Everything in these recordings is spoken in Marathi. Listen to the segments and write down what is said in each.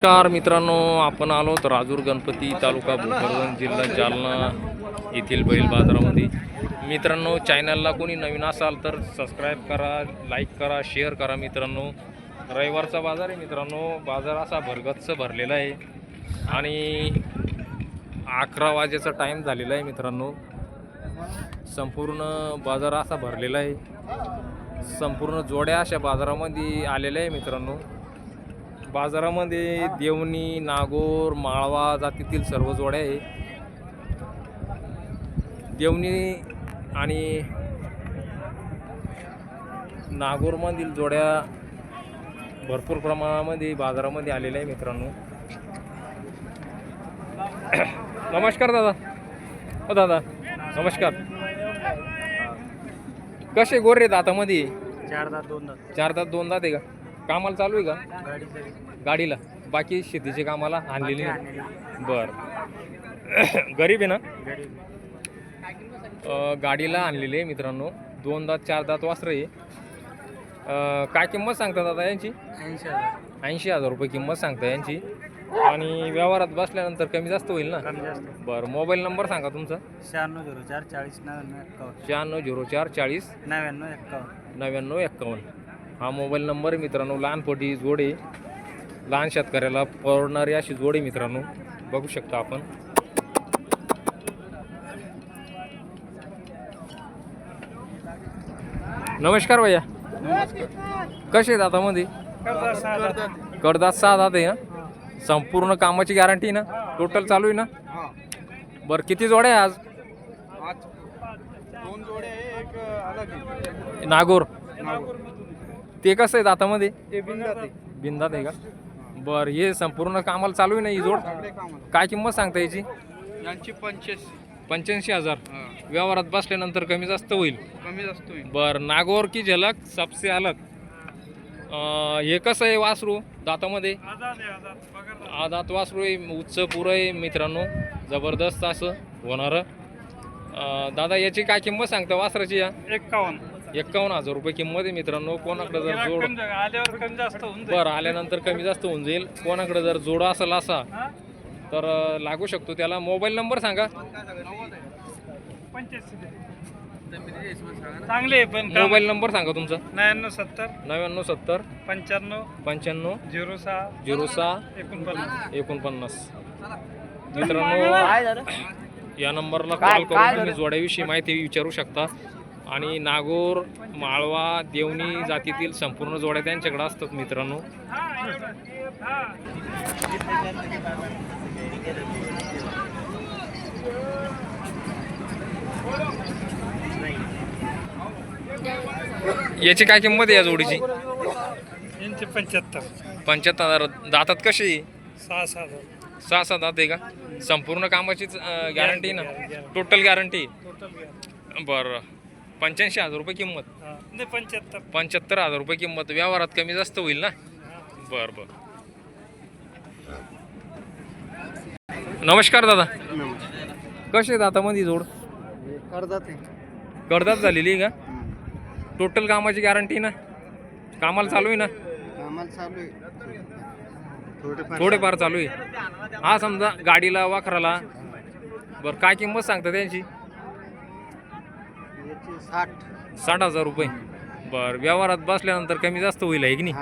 नमस्कार मित्रांनो, आपण आलो तर राजूर गणपती तालुका भोकरदन जिल्हा जालना येथील बैल बाजारामध्ये. मित्रांनो, चॅनलला कोणी नवीन असाल तर सबस्क्राईब करा, लाईक करा, शेअर करा. मित्रांनो, रविवारचा बाजार आहे. मित्रांनो, बाजार असा भरगच्च भरलेला आहे आणि 11 वाजेचा टाईम झालेला आहे. मित्रांनो, संपूर्ण बाजार असा भरलेला आहे. संपूर्ण जोड्या अशा बाजारामध्ये आलेल्या आहे. मित्रांनो, बाजारामध्ये देवणी, नागोर, माळवा जातीतील सर्व जोड्या आहे. देवणी आणि नागोरमधील जोड्या भरपूर प्रमाणामध्ये बाजारामध्ये आलेल्या आहे. मित्रांनो, नमस्कार दादा. हो दादा, नमस्कार. कसे गोरे दातामध्ये? चार दात दोन दात आहे का? कामाला चालू आहे का? गाडीला. बाकी शेतीचे कामाला आणलेली नाही. बरं. गरीब आहे ना? गाडीला आणलेली आहे. मित्रांनो, 2 दात 4 दात वासरं आहे. काय किंमत सांगता दादा यांची? 80,000 रुपये किंमत सांगता यांची. आणि व्यवहारात बसल्यानंतर कमी जास्त होईल ना? बरं. मोबाईल नंबर सांगा तुमचा. 9604 40 99 9604 40 99 51. हा मोबाईल नंबर. मित्रांनो, लहानपटी जोडे, लहान शेतकऱ्याला परवडणारी अशी जोडे. मित्रांनो, बघू शकता आपण. नमस्कार भैया. कसे दातामध्ये? कडदात 6 दात आहे ना? संपूर्ण कामाची गॅरंटी ना? टोटल चालू आहे ना? बरं. किती जोड्या आहे आज? 2 जोडे आहे, एक अलग नागोर. ते कसं आहे दातामध्ये? ते बिंदात आहे का? बरं. हे संपूर्ण कामाला चालू आहे ना ही जोड? काय किंमत सांगता याची? यांची 85,000. व्यवहारात बसल्यानंतर कमी जास्त होईल. बरं. नागोर की झलक सबसे अलग. हे कसं आहे वासरू दातामध्ये? आदात वासरू आहे. उच्च पुरं आहे. मित्रांनो, जबरदस्त असं होणारं. दादा, याची काय किंमत सांगता वासराची? या 51,000 रुपये किंमत आहे. मित्रांनो, कोणाकडे जर जोड बरं आल्यानंतर कमी जास्त होऊन जाईल. कोणाकडे जर जोड असेल असा तर लागू शकतो त्याला. मोबाईल नंबर सांगा. चांगले पण मोबाईल नंबर सांगा तुमचा. 9970 9970 95 06 49. मित्रांनो, या नंबरला कॉल करून तुम्ही जोड्याविषयी माहिती विचारू शकता. आणि नागोर, माळवा, देवणी जातीतील संपूर्ण जोड्या त्यांच्याकडे असतात. मित्रांनो, याची काय किंमत आहे या जोडीची? 75,000. दातात कशी? 6 दात आहे का? संपूर्ण कामाचीच गॅरंटी ना? Total guarantee. बरं. 85,000 रुपये किंमत. 75,000 रुपये किंमत. व्यवहारात कमी जास्त होईल ना? बरं. नमस्कार दादा. कसे दातामध्ये जोड? कडदात झालेली आहे का? टोटल कामाची गॅरंटी ना? कामाला चालू आहे ना? थोडेफार चालू आहे. हा समजा गाडीला वाखराला. बरं. काय किंमत सांगता त्यांची? 60,000 रुपये. बरं. व्यवहारात बसल्यानंतर कमी जास्त होईल आहे की नाही?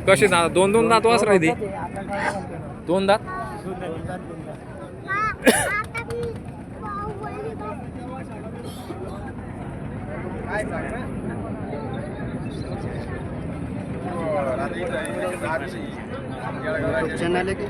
कसे दादा? 2 दात वासर आहे ते? 2 दात. चैनल के